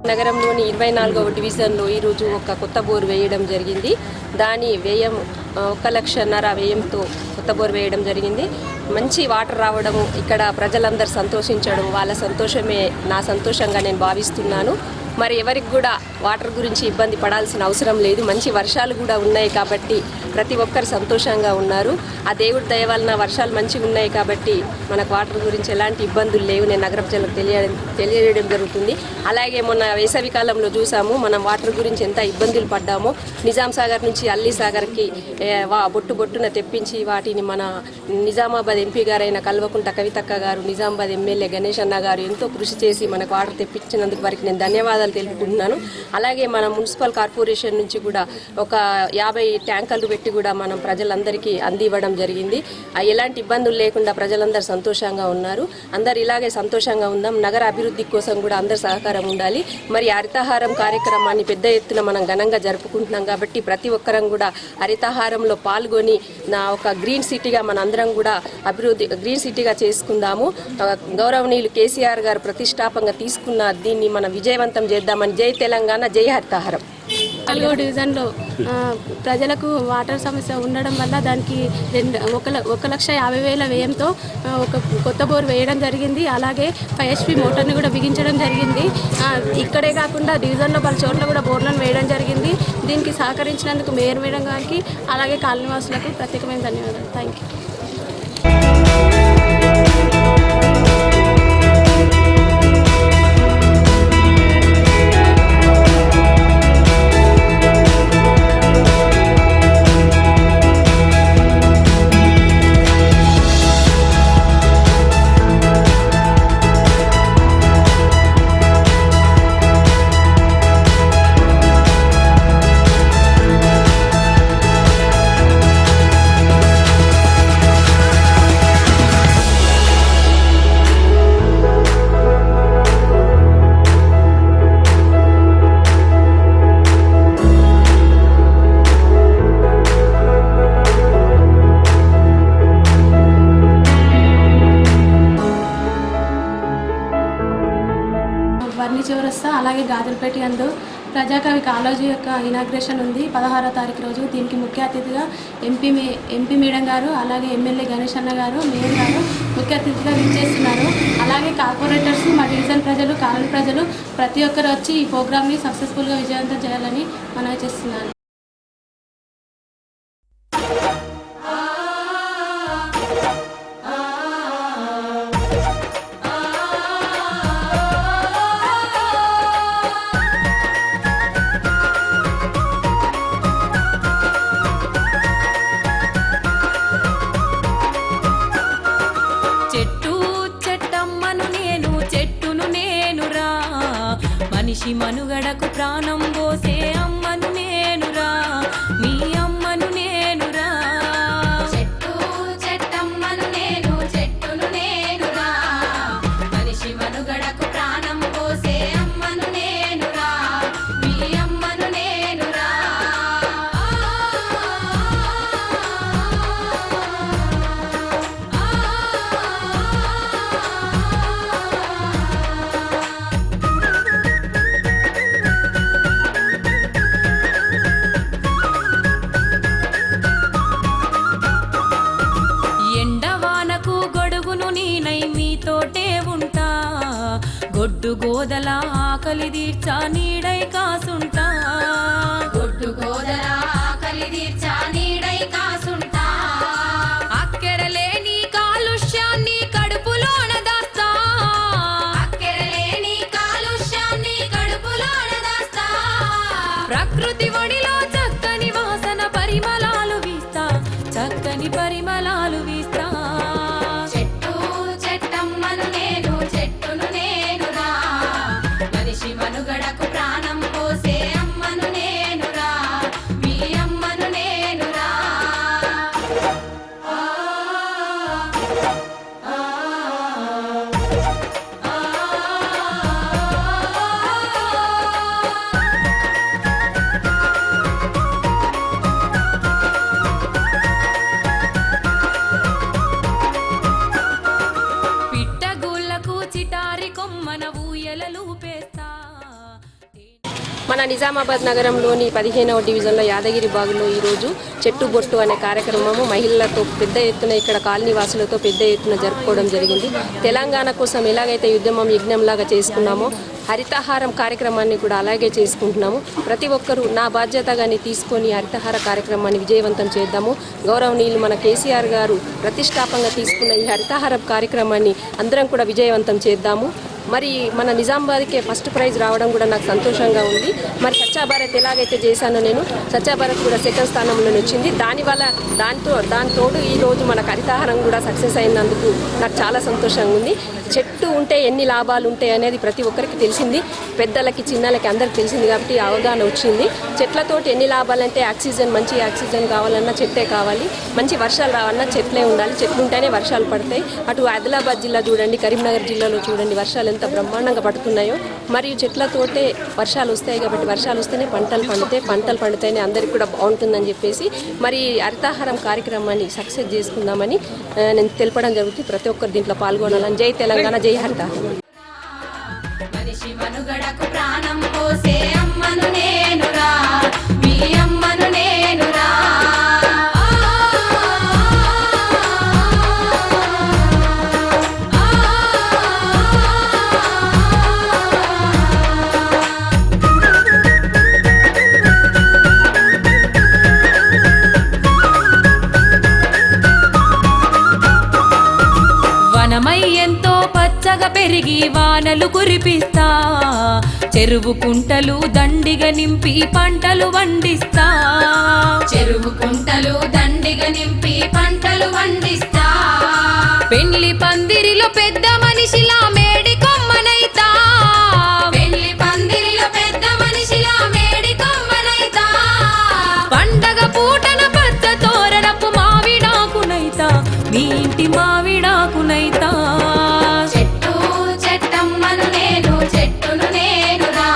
నగరంలోని 24వ డివిజన్లో ఈరోజు ఒక కొత్త బోర్ వేయడం జరిగింది. దాని వ్యయం 1,50,000 వ్యయంతో కొత్త బోర్ వేయడం జరిగింది. మంచి వాటర్ రావడము, ఇక్కడ ప్రజలందరూ సంతోషించడం, వాళ్ళ సంతోషమే నా సంతోషంగా నేను భావిస్తున్నాను. మరి ఎవరికి కూడా వాటర్ గురించి ఇబ్బంది పడాల్సిన అవసరం లేదు. మంచి వర్షాలు కూడా ఉన్నాయి కాబట్టి ప్రతి ఒక్కరు సంతోషంగా ఉన్నారు. ఆ దేవుడి దయ వలన వర్షాలు మంచిగా ఉన్నాయి కాబట్టి మనకు వాటర్ గురించి ఎలాంటి ఇబ్బందులు లేవు. నేను నగర ప్రజలకు తెలియజేయడం జరుగుతుంది. అలాగే మొన్న వేసవి కాలంలో చూసాము మనం వాటర్ గురించి ఎంత ఇబ్బందులు పడ్డామో. నిజాం సాగర్ నుంచి అల్లీ సాగర్కి బొట్టున తెప్పించి వాటిని మన నిజామాబాద్ ఎంపీ గారైన కల్వకుంట కవితక్క గారు, నిజామాబాద్ ఎమ్మెల్యే గణేష్ అన్న గారు ఎంతో కృషి చేసి మనకు వాటర్ తెప్పించినందుకు వారికి నేను ధన్యవాదాలు తెలుపుకుంటున్నాను. అలాగే మన మున్సిపల్ కార్పొరేషన్ నుంచి కూడా ఒక 50 ట్యాంకర్లు పెట్టి కూడా మనం ప్రజలందరికీ అందివ్వడం జరిగింది. ఎలాంటి ఇబ్బందులు లేకుండా ప్రజలందరూ సంతోషంగా ఉన్నారు. అందరు ఇలాగే సంతోషంగా ఉందాం. నగర అభివృద్ధి కోసం కూడా అందరు సహకారం ఉండాలి. మరి హరితహారం కార్యక్రమాన్ని పెద్ద ఎత్తున మనం ఘనంగా జరుపుకుంటున్నాం కాబట్టి ప్రతి ఒక్కరం కూడా హరితహారంలో పాల్గొని ఒక గ్రీన్ సిటీగా మనందరం కూడా అభివృద్ధి గ్రీన్ సిటీగా చేసుకుందాము. గౌరవనీయులు కేసీఆర్ గారు ప్రతిష్టాపంగా తీసుకున్న దీన్ని మనం విజయవంతం చేద్దామని. జై తెలంగాణ, జై హరితహారం. 4వ డివిజన్లో ప్రజలకు వాటర్ సమస్య ఉండడం వల్ల దానికి 1,50,000 వ్యయంతో ఒక కొత్త బోర్ వేయడం జరిగింది. అలాగే 5 HP మోటార్ని కూడా బిగించడం జరిగింది. ఇక్కడే కాకుండా డివిజన్లో పలు చోట్ల కూడా బోర్లను వేయడం జరిగింది. దీనికి సహకరించినందుకు మేయర్ మేడం గారికి అలాగే కాలనీవాసులకు ప్రత్యేకమైన ధన్యవాదాలు. Thank you. వర్ణి చౌరస్తా అలాగే గాజులపేట యందు ప్రజాకవి కాలేజీ యొక్క ఇనాగ్రేషన్ ఉంది 16వ తారీఖు రోజు. దీనికి ముఖ్య అతిథిగా ఎంపీ మేడం గారు, అలాగే ఎమ్మెల్యే గణేష్ అన్న గారు, మేయర్ గారు ముఖ్య అతిథిగా విచ్చేస్తున్నారు. అలాగే కార్పొరేటర్స్, మా డివిజన్ ప్రజలు, కాలనీ ప్రజలు ప్రతి ఒక్కరు వచ్చి ఈ ప్రోగ్రామ్ని సక్సెస్ఫుల్గా విజయవంతం చేయాలని మనవి చేస్తున్నాను. మనిషి మనుగడకు ప్రాణం పోసే అమ్మను నేనురా, మీ అమ్మను నేనురా. చెట్టు చెట్టమ్మను నేను, చెట్టును నేనురా. మనిషి మనుగడకు ప్రాణం పోసే అమ్మను నేనురా, మీ అమ్మను నేనురా. గొడ్డు గోదల ఆకలి తీర్చా నీడై కాసుంటా, గొడ్డు గోదల ఆకలి తీర్చా నీడై కాసుంటా. అక్కెరలేని కాలుష్యాన్ని కడుపులోన దాస్తా, అక్కెరలేని కాలుష్యాన్ని కడుపులోన దాస్తా. ప్రకృతి ఒడిలో చక్కని వాసన పరిమళాలు వీస్తా, చక్కని పరిమళాలు వీస్తా. చెట్టు చెట్టమ్మను నేను, చెట్టును నేనురా. మనిషి మనుగడకు ప్రాణం పోసే అమ్మను నేను. కొమ్మన ఊయలలూపేస్తా. మన నిజామాబాద్ నగరంలోని 15వ డివిజన్లో యాదగిరి బాగులో ఈరోజు చెట్టు బొట్టు అనే కార్యక్రమము మహిళలతో పెద్ద ఎత్తున ఇక్కడ కాలనీ వాసులతో పెద్ద ఎత్తున జరుపుకోవడం జరిగింది. తెలంగాణ కోసం ఎలాగైతే యుద్ధమం యజ్ఞంలాగా చేసుకున్నామో హరితహారం కార్యక్రమాన్ని కూడా అలాగే చేసుకుంటున్నాము. ప్రతి ఒక్కరూ నా బాధ్యతగాని తీసుకొని హరితహార కార్యక్రమాన్ని విజయవంతం చేద్దాము. గౌరవనీయులు మన కేసీఆర్ గారు ప్రతిష్టాపంగా తీసుకున్న ఈ హరితహారం కార్యక్రమాన్ని అందరం కూడా విజయవంతం చేద్దాము. మరి మన నిజామాబాద్కే ఫస్ట్ ప్రైజ్ రావడం కూడా నాకు సంతోషంగా ఉంది. మరి స్వచ్ఛ భారత్ ఎలాగైతే చేశానో నేను స్వచ్ఛ భారత్ కూడా సెకండ్ స్థానంలో వచ్చింది. దానివల్ల దానితోడు ఈరోజు మన హరితహారం కూడా సక్సెస్ అయినందుకు నాకు చాలా సంతోషంగా ఉంది. చెట్టు ఉంటే ఎన్ని లాభాలు ఉంటాయి అనేది ప్రతి ఒక్కరికి తెలిసింది, పెద్దలకి చిన్నలకి అందరికి తెలిసింది కాబట్టి అవగాహన వచ్చింది. చెట్లతోటి ఎన్ని లాభాలంటే ఆక్సిజన్, మంచి ఆక్సిజన్ కావాలన్నా చెట్టే కావాలి, మంచి వర్షాలు రావాలన్నా చెట్లే ఉండాలి. చెట్లు ఉంటేనే వర్షాలు పడతాయి. అటు ఆదిలాబాద్ జిల్లా చూడండి, కరీంనగర్ జిల్లాలో చూడండి వర్షాలు ఎంత బ్రహ్మాండంగా పడుతున్నాయో. మరియు చెట్లతోటే వర్షాలు వస్తాయి కాబట్టి వర్షాలు వస్తేనే పంటలు పండుతాయి, పంటలు పండితేనే అందరికి కూడా బాగుంటుందని చెప్పేసి మరి హరితహారం కార్యక్రమాన్ని సక్సెస్ చేసుకుందామని నేను తెలపడం జరుగుతుంది. ప్రతి ఒక్కరు దీంట్లో పాల్గొనాలని. జై తెలంగాణ, జై హరితహారం. మనిషి మనుగడకు ప్రాణం పోసే అమ్మను నేనురా, మీ అమ్మను నేనురా. వనమై ఎంతో పచ్చగా పెరిగి వానలు కురిపిస్తా, చెరువు కుంటలు దండిగా నింపి పంటలు వండిస్తా. చెరువు కుంటలు దండిగా నింపి పంటలు వండిస్తా. పెళ్లి పందిరిలో పెద్ద మనిషిలా మేడి కొమ్మనైతా, పెళ్లి పందిరిలో పెద్ద మనిషిలా మేడి కొమ్మనైతా. పండగ పూటన పచ్చ తోరణపు మావిడాకునైతా, మీ ఇంటి మావిడాకునైతా. చెట్టు చెట్టమ్మను నేను, చెట్టును నేనురా,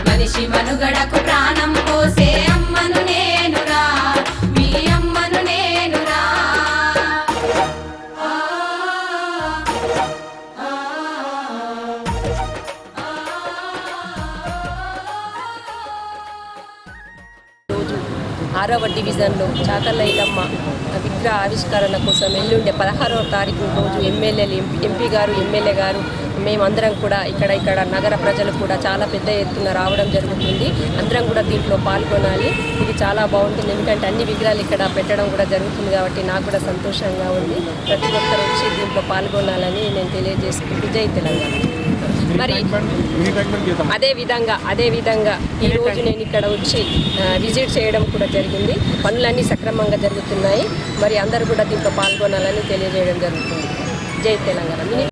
మనిషి మనుగడకు ప్రాణం పోసే అమ్మను నేనురా, మీ అమ్మను నేనురా. రోజు 6వ డివిజన్లో చాకళ్ళ ఐలమ్మ విగ్రహ ఆవిష్కరణ కోసం ఎల్లుండే 16వ తారీఖు రోజు ఎమ్మెల్యేలు, ఎంపీ గారు, ఎమ్మెల్యే గారు, మేమందరం కూడా ఇక్కడ నగర ప్రజలు కూడా చాలా పెద్ద ఎత్తున రావడం జరుగుతుంది. అందరం కూడా దీంట్లో పాల్గొనాలి. ఇది చాలా బాగుంటుంది. ఎందుకంటే అన్ని విగ్రహాలు ఇక్కడ పెట్టడం కూడా జరుగుతుంది కాబట్టి నాకు కూడా సంతోషంగా ఉంది. ప్రతి ఒక్కరు వచ్చి దీంట్లో పాల్గొనాలని నేను తెలియజేసుకుంటూ జై తెలంగాణ. మరి అదే విధంగా ఈరోజు నేను ఇక్కడ వచ్చి విజిట్ చేయడం కూడా జరిగింది. పనులన్నీ సక్రమంగా జరుగుతున్నాయి. మరి అందరూ కూడా దీంట్లో పాల్గొనాలని తెలియజేయడం జరుగుతుంది. జై తెలంగాణ.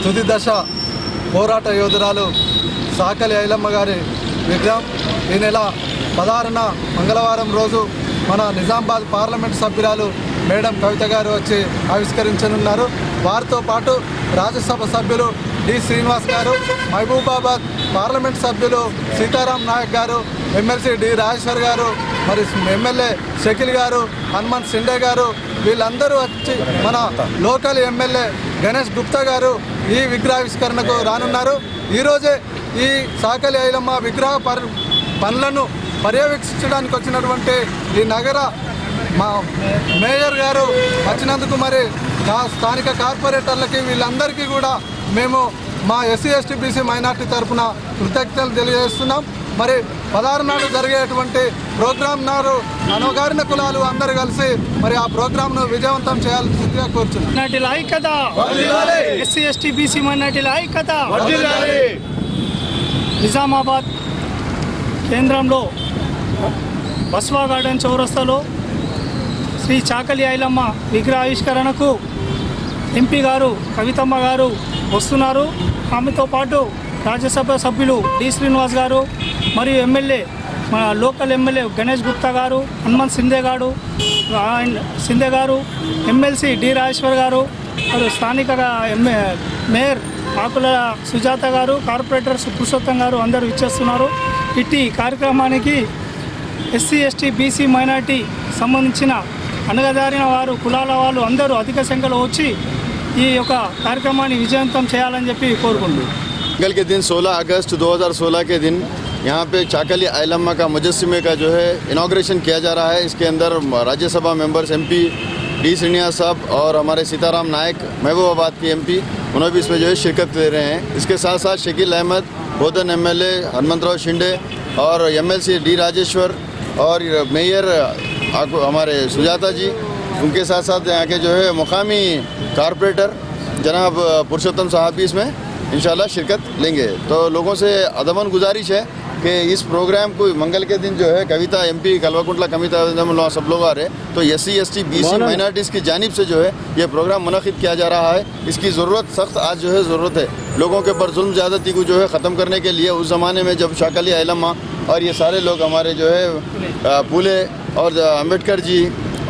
తుది దశ పోరాట యోధురాలు చాకలి ఐలమ్మ గారి విగ్రహం ఈ నెల 16న మంగళవారం రోజు మన నిజామాబాద్ పార్లమెంట్ సభ్యురాలు మేడం కవిత గారు వచ్చి ఆవిష్కరించనున్నారు. వారితో పాటు రాజ్యసభ సభ్యులు డి శ్రీనివాస్ గారు, మహబూబాబాద్ పార్లమెంట్ సభ్యులు సీతారాం నాయక్ గారు, ఎమ్మెల్సీ డి రాజేశ్వర్ గారు, మరి ఎమ్మెల్యే షకీల్ గారు, హనుమంత్ సిండే గారు, వీళ్ళందరూ వచ్చి మన లోకల్ ఎమ్మెల్యే గణేష్ గుప్తా గారు ఈ విగ్రహావిష్కరణకు రానున్నారు. ఈరోజే ఈ చాకలి ఐలమ్మ విగ్రహ పనులను పర్యవేక్షించడానికి వచ్చినటువంటి ఈ నగర మా మేయర్ గారు వచ్చినందుకు మరి స్థానిక కార్పొరేటర్లకి వీళ్ళందరికీ కూడా మేము మా ఎస్సీ ఎస్టీ బీసీ మైనార్టీ తరఫున కృతజ్ఞతలు తెలియజేస్తున్నాం. మరి 16 నాడు జరిగేటువంటి ప్రోగ్రామ్ నాడు అనగారిన కులాలు అందరూ కలిసి మరి ఆ ప్రోగ్రామ్ను విజయవంతం చేయాల్సిందిగా కోరుచున్నాం. మైనార్టీల ఐక్యత, ఎస్సీ ఎస్టీ బీసీ మైనార్టీల ఐక్యత. నిజామాబాద్ కేంద్రంలో బస్వా గార్డెన్ చౌరస్తాలో శ్రీ చాకలి ఐలమ్మ విగ్రహావిష్కరణకు ఎంపీ గారు కవితమ్మ గారు వస్తున్నారు. ఆమెతో పాటు రాజ్యసభ సభ్యులు డి శ్రీనివాస్ గారు మరియు ఎమ్మెల్యే మన లోకల్ ఎమ్మెల్యే గణేష్ గుప్తా గారు, హనుమంత్ సింధే గారు, ఎమ్మెల్సీ డి రాజేశ్వర్ గారు, మరియు స్థానిక మేయర్ ఆకుల సుజాత గారు, కార్పొరేటర్ పురుషోత్తం గారు అందరూ ఇచ్చేస్తున్నారు. ఇట్టి కార్యక్రమానికి ఎస్సీ ఎస్టీ బీసీ మైనార్టీ సంబంధించిన అణగజారిన వారు, కులాల వాళ్ళు అందరూ అధిక సంఖ్యలో వచ్చి ఈ యొక్క కార్యక్రమాన్ని విజయవంతం చేయాలని చెప్పి కోరుకుంటున్నాను. कल के दिन 16 अगस्त 2016 के दिन यहाँ पे चाकली आयलम्मा का मुजस्समे का जो है इनाग्रेशन किया जा रहा है। इसके अंदर Rajya Sabha members MP D Srinivas साहब और हमारे सीताराम नायक महबूबाबाद की MP उन्होंने भी इसमें जो है शिरकत दे रहे हैं। इसके साथ साथ शकील अहमद, बोधन MLA हनुमंतराव शिंदे और MLC डी राजेश्वर और मेयर हमारे सुजाता जी, उनके साथ साथ यहाँ के जो है मुकामी कारपोरेटर जनाब पुरुषोत्तम साहब भी इसमें इंशाल्लाह शिरकत लेंगे। तो लोगों से अदमन गुजारिश है कि इस प्रोग्राम को मंगल के दिन जो है कविता MP कलवाकुंटला कविता सब लोग आ रहे हैं, तो SC ST BC माइनॉरिटीज़ की जानिब से जो है ये प्रोग्राम मुनक़िद किया जा रहा है। इसकी ज़रूरत सख्त आज जो है ज़रूरत है लोगों के ऊपर जुल्म ज़्यादती को जो है ख़त्म करने के लिए। उस ज़माने में जब शाकली आयलम्मा और ये सारे लोग हमारे जो है फूले और अम्बेडकर जी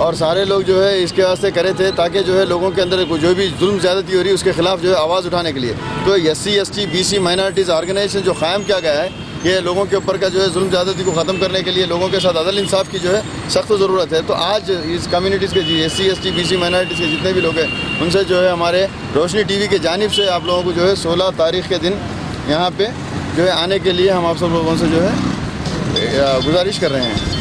और सारे लोग जो है इसके वास्ते करे थे ताकि जो है लोगों के अंदर जो भी जुल्म ज़्यादती हो रही है उसके खिलाफ जो है आवाज़ उठाने के लिए। तो SC ST BC minorities organisation जो कायम किया गया है, ये लोगों के ऊपर का जो है जुल्म ज़्यादती को ख़त्म करने के लिए लोगों के साथ अदल इंसाफ की जो है सख्त ज़रूरत है। तो आज इस कम्युनिटीज़ के SC ST BC माइनॉरिटीज़ के जितने भी लोग हैं उनसे जो है हमारे रोशनी TV की जानिब से आप लोगों को जो है 16 तारीख़ के दिन यहाँ पर जो है आने के लिए हम आप सब लोगों से जो है गुजारिश कर रहे हैं।